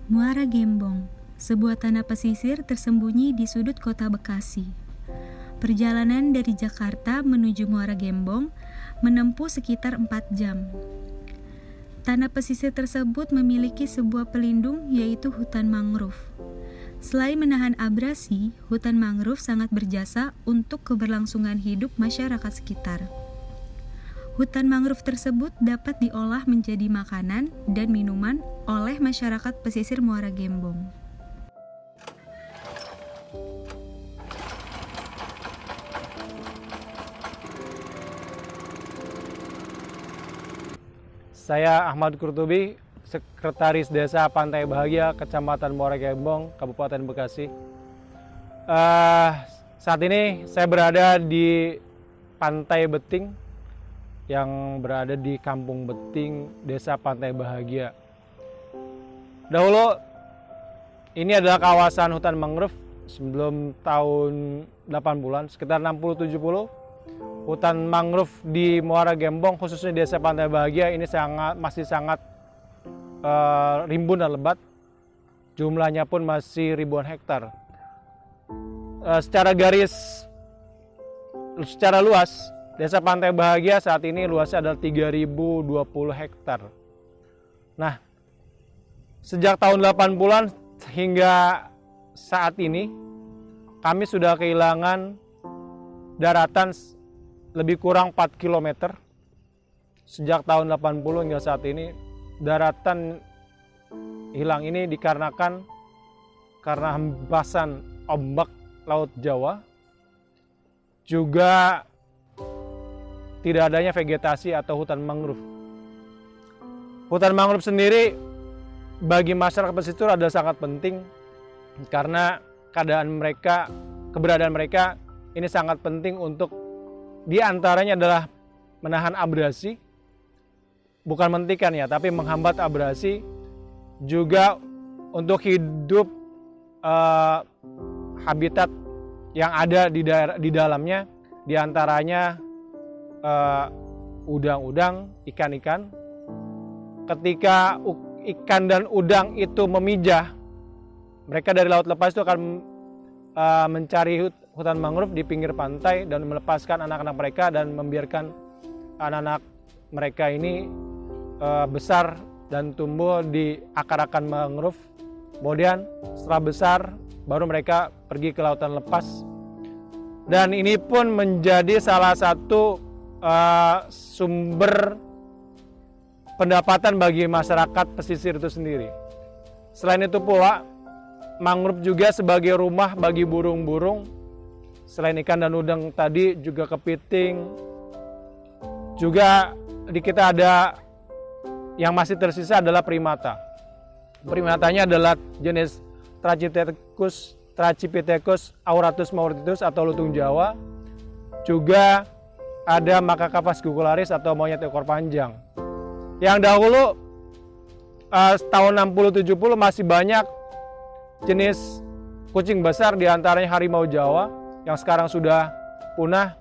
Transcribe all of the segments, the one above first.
Muara Gembong, sebuah tanah pesisir tersembunyi di sudut kota Bekasi. Perjalanan dari Jakarta menuju Muara Gembong menempuh sekitar 4 jam. Tanah pesisir tersebut memiliki sebuah pelindung, yaitu hutan mangrove. Selain menahan abrasi, hutan mangrove sangat berjasa untuk keberlangsungan hidup masyarakat sekitar. Hutan mangrove tersebut dapat diolah menjadi makanan dan minuman oleh masyarakat pesisir Muara Gembong. Saya Ahmad Kurtubi, Sekretaris Desa Pantai Bahagia, Kecamatan Muara Gembong, Kabupaten Bekasi. Saat ini saya berada di Pantai Beting yang berada di Kampung Beting, Desa Pantai Bahagia. Dahulu ini adalah kawasan hutan mangrove sebelum tahun 80-an, sekitar 60-70. Hutan mangrove di Muara Gembong, khususnya Desa Pantai Bahagia, ini masih sangat rimbun dan lebat. Jumlahnya pun masih ribuan hektar. Secara luas, Desa Pantai Bahagia saat ini luasnya adalah 3.020 hektar. Nah, sejak tahun 80-an hingga saat ini, kami sudah kehilangan daratan lebih kurang 4 km. Sejak tahun 80 hingga saat ini, daratan hilang ini dikarenakan karena hembasan ombak Laut Jawa, juga tidak adanya vegetasi atau hutan mangrove. Hutan mangrove sendiri bagi masyarakat pesisir adalah sangat penting karena keberadaan mereka ini sangat penting untuk diantaranya adalah menahan abrasi, bukan menghentikan ya, tapi menghambat abrasi, juga untuk hidup habitat yang ada di dalamnya, diantaranya udang-udang, ikan-ikan. Ketika ikan dan udang itu memijah, mereka dari laut lepas itu akan mencari hutan mangrove di pinggir pantai dan melepaskan anak-anak mereka dan membiarkan anak-anak mereka ini besar dan tumbuh di akar-akar mangrove. Kemudian setelah besar baru mereka pergi ke lautan lepas. Dan ini pun menjadi salah satu sumber pendapatan bagi masyarakat pesisir itu sendiri. Selain itu pula, mangrove juga sebagai rumah bagi burung-burung. Selain ikan dan udang tadi, juga kepiting. Juga di kita ada yang masih tersisa adalah primata. Primatanya adalah jenis Trachypithecus auratus mauritius atau lutung Jawa. Juga ada Macaca fascicularis atau monyet ekor panjang. Yang dahulu tahun 60-70 masih banyak jenis kucing besar, diantaranya harimau Jawa yang sekarang sudah punah.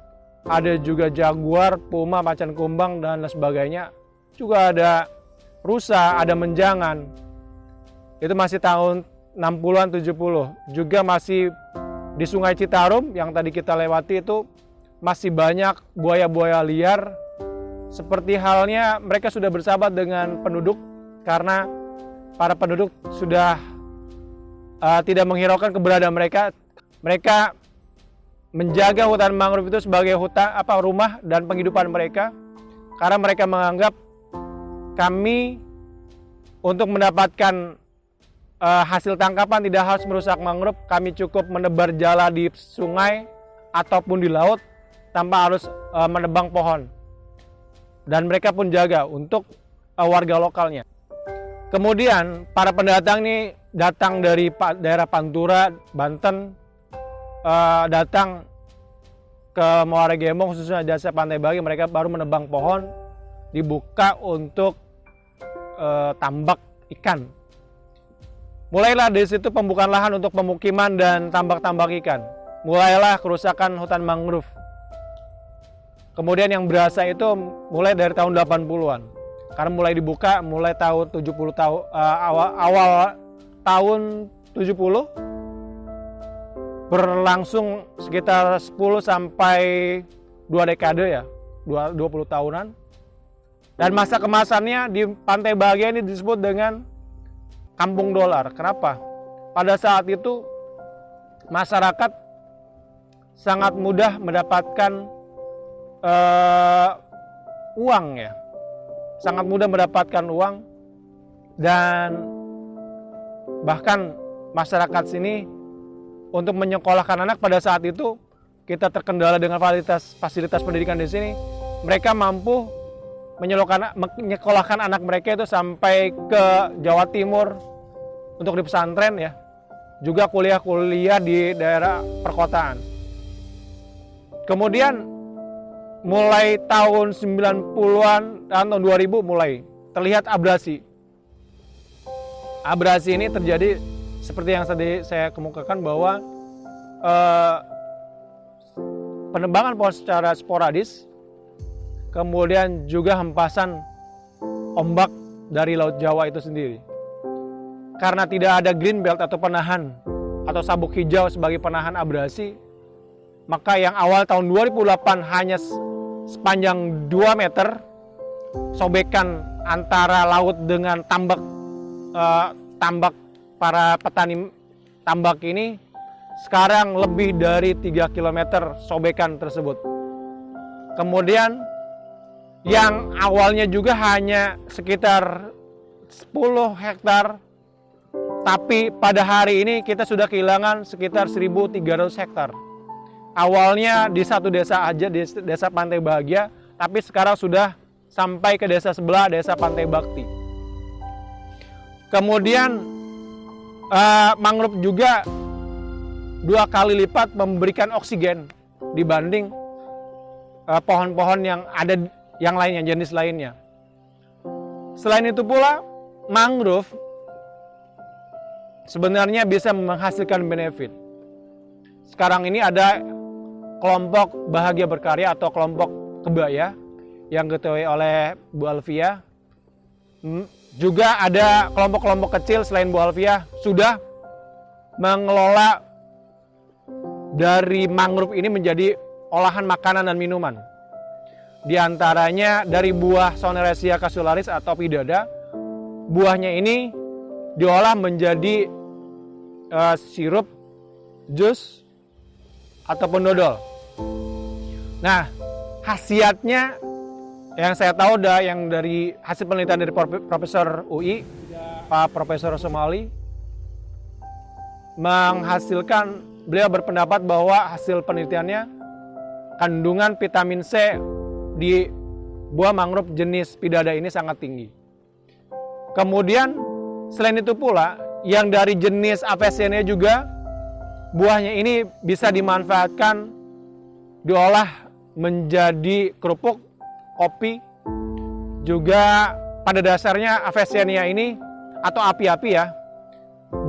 Ada juga jaguar, puma, macan kumbang dan sebagainya. Juga ada rusa, ada menjangan. Itu masih tahun 60-an 70. Juga masih di Sungai Citarum yang tadi kita lewati itu masih banyak buaya-buaya liar. Seperti halnya mereka sudah bersahabat dengan penduduk karena para penduduk sudah tidak menghiraukan keberadaan mereka. Mereka menjaga hutan mangrove itu sebagai rumah dan penghidupan mereka, karena mereka menganggap kami untuk mendapatkan hasil tangkapan tidak harus merusak mangrove. Kami cukup menebar jala di sungai ataupun di laut tanpa harus menebang pohon. Dan mereka pun jaga untuk warga lokalnya. Kemudian para pendatang ini datang dari daerah Pantura, Banten, datang ke Muara Gembong, khususnya Desa Pantai Bahagia. Mereka baru menebang pohon, dibuka untuk tambak ikan. Mulailah dari situ pembukaan lahan untuk pemukiman dan tambak-tambak ikan. Mulailah kerusakan hutan mangrove. Kemudian yang berasa itu mulai dari tahun 80-an. Karena mulai dibuka mulai tahun 70 tahun awal tahun 70, berlangsung sekitar 10 sampai 2 dekade ya, 20 tahunan. Dan masa kemasannya di Pantai Bahagia ini disebut dengan Kampung Dolar. Kenapa? Pada saat itu masyarakat sangat mudah mendapatkan uang ya, sangat mudah mendapatkan uang, dan bahkan masyarakat sini untuk menyekolahkan anak pada saat itu kita terkendala dengan fasilitas pendidikan di sini. Mereka mampu menyekolahkan anak mereka itu sampai ke Jawa Timur untuk di pesantren ya, juga kuliah-kuliah di daerah perkotaan. Kemudian mulai tahun 90-an dan tahun 2000 mulai terlihat abrasi. Abrasi ini terjadi seperti yang tadi saya kemukakan bahwa penebangan pohon secara sporadis, kemudian juga hempasan ombak dari Laut Jawa itu sendiri. Karena tidak ada green belt atau penahan atau sabuk hijau sebagai penahan abrasi, maka yang awal tahun 2008 hanya sepanjang 2 meter, sobekan antara laut dengan tambak para petani tambak ini, sekarang lebih dari 3 km sobekan tersebut. Kemudian yang awalnya juga hanya sekitar 10 hektar, tapi pada hari ini kita sudah kehilangan sekitar 1.300 hektar. Awalnya di satu desa aja, di desa Pantai Bahagia, tapi sekarang sudah sampai ke desa sebelah, desa Pantai Bakti. Kemudian mangrove juga 2 kali lipat memberikan oksigen dibanding pohon-pohon yang ada yang lainnya, jenis lainnya. Selain itu pula, mangrove sebenarnya bisa menghasilkan benefit. Sekarang ini ada kelompok Bahagia Berkarya atau kelompok kebaya yang diketuai oleh Bu Alfia. Juga ada kelompok-kelompok kecil selain Bu Alfia sudah mengelola dari mangrove ini menjadi olahan makanan dan minuman. Di antaranya dari buah Soneresia cassularis atau pidada, buahnya ini diolah menjadi sirup, jus, ataupun dodol. Nah, khasiatnya yang saya tahu yang dari hasil penelitian dari Profesor UI, Pak Profesor Somali, menghasilkan, beliau berpendapat bahwa hasil penelitiannya kandungan vitamin C di buah mangrove jenis pidada ini sangat tinggi. Kemudian selain itu pula yang dari jenis Avicennia juga, buahnya ini bisa dimanfaatkan diolah menjadi kerupuk, kopi. Juga pada dasarnya Avicennia ini atau api-api ya,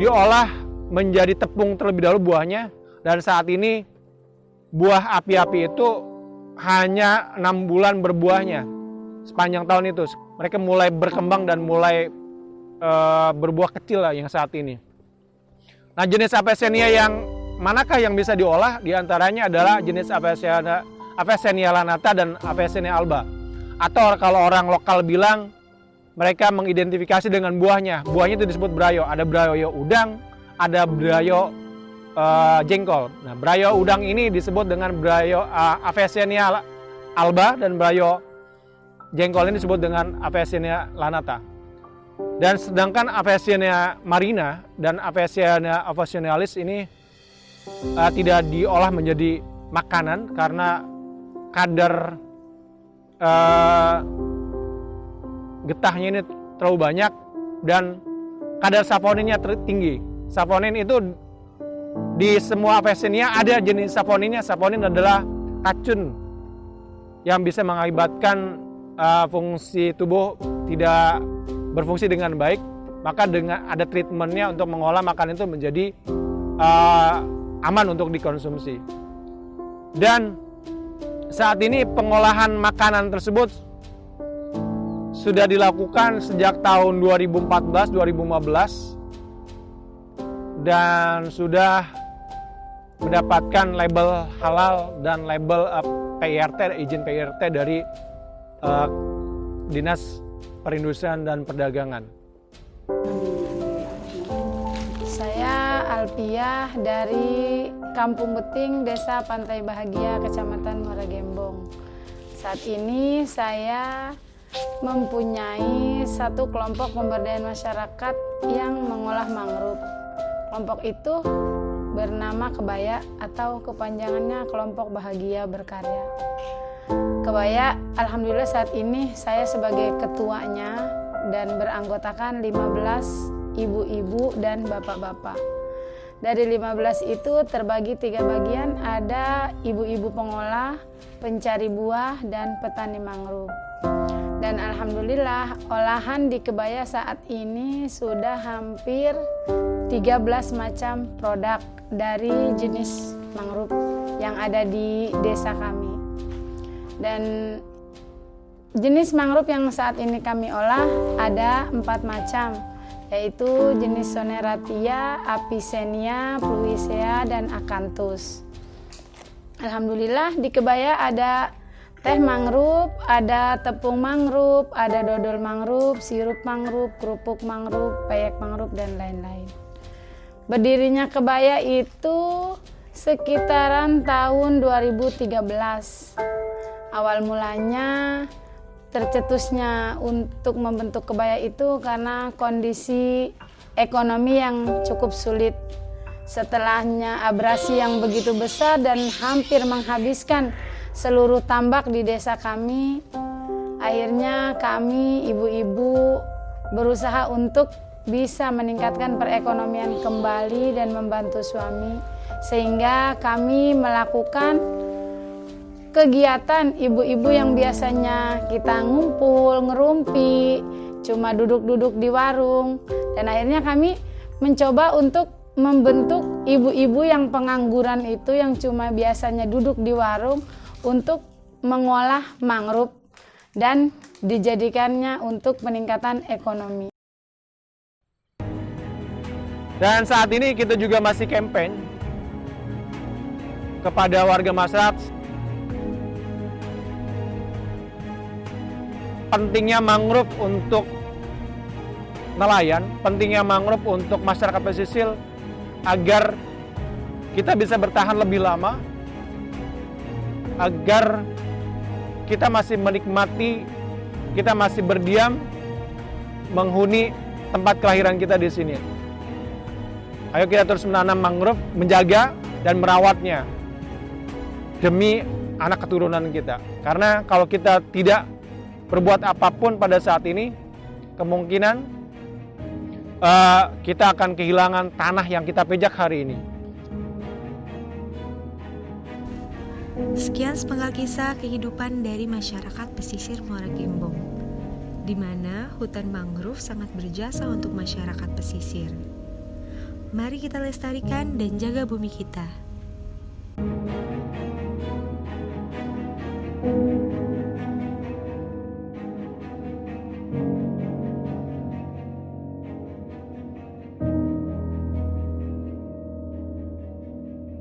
diolah menjadi tepung terlebih dahulu buahnya, dan saat ini buah api-api itu hanya 6 bulan berbuahnya. Sepanjang tahun itu mereka mulai berkembang dan mulai berbuah kecil lah yang saat ini. Nah, jenis Avicennia yang manakah yang bisa diolah? Di antaranya adalah jenis Avicennia lanata dan Avicennia alba. Atau kalau orang lokal bilang, mereka mengidentifikasi dengan buahnya. Buahnya itu disebut brayo. Ada brayo udang, ada brayo jengkol. Nah, brayo udang ini disebut dengan brayo Avicennia alba, dan brayo jengkol ini disebut dengan Avicennia lanata. Dan sedangkan Avicennia marina dan Avicennia officinalis ini tidak diolah menjadi makanan karena kadar getahnya ini terlalu banyak dan kadar saponinnya tinggi. Saponin itu di semua Avicennia ada jenis saponinnya. Saponin adalah racun yang bisa mengakibatkan fungsi tubuh tidak berfungsi dengan baik. Maka dengan ada treatmentnya untuk mengolah makanan itu menjadi aman untuk dikonsumsi. Dan saat ini pengolahan makanan tersebut sudah dilakukan sejak tahun 2014-2015 dan sudah mendapatkan label halal dan label PIRT, izin PIRT dari Dinas Perindustrian dan Perdagangan. Saya Alpiah dari Kampung Beting, Desa Pantai Bahagia, Kecamatan Muara Gembong. Saat ini saya mempunyai satu kelompok pemberdayaan masyarakat yang mengolah mangrove. Kelompok itu bernama Kebaya atau kepanjangannya Kelompok Bahagia Berkarya. Kebaya, alhamdulillah saat ini saya sebagai ketuanya dan beranggotakan 15 ibu-ibu dan bapak-bapak. Dari 15 itu terbagi 3 bagian, ada ibu-ibu pengolah, pencari buah, dan petani mangrove. Dan alhamdulillah olahan di Kebaya saat ini sudah hampir 13 macam produk dari jenis mangrove yang ada di desa kami. Dan jenis mangrove yang saat ini kami olah ada 4 macam, yaitu jenis Soneratia, Avicennia, Pluisea, dan Acanthus. Alhamdulillah di Kebaya ada teh mangrove, ada tepung mangrove, ada dodol mangrove, sirup mangrove, kerupuk mangrove, peyek mangrove, dan lain-lain. Berdirinya Kebaya itu sekitaran tahun 2013. Awal mulanya tercetusnya untuk membentuk Kebaya itu karena kondisi ekonomi yang cukup sulit. Setelahnya abrasi yang begitu besar dan hampir menghabiskan seluruh tambak di desa kami, akhirnya kami ibu-ibu berusaha untuk bisa meningkatkan perekonomian kembali dan membantu suami, sehingga kami melakukan kegiatan ibu-ibu yang biasanya kita ngumpul, ngerumpi, cuma duduk-duduk di warung, dan akhirnya kami mencoba untuk membentuk ibu-ibu yang pengangguran itu yang cuma biasanya duduk di warung untuk mengolah mangrove dan dijadikannya untuk peningkatan ekonomi. Dan saat ini kita juga masih campaign kepada warga masyarakat pentingnya mangrove untuk nelayan, pentingnya mangrove untuk masyarakat pesisir agar kita bisa bertahan lebih lama, agar kita masih menikmati, kita masih berdiam menghuni tempat kelahiran kita di sini. Ayo kita terus menanam mangrove, menjaga dan merawatnya demi anak keturunan kita. Karena kalau kita tidak berbuat apapun pada saat ini, kemungkinan kita akan kehilangan tanah yang kita pijak hari ini. Sekian sepenggal kisah kehidupan dari masyarakat pesisir Muara Gembong, di mana hutan mangrove sangat berjasa untuk masyarakat pesisir. Mari kita lestarikan dan jaga bumi kita.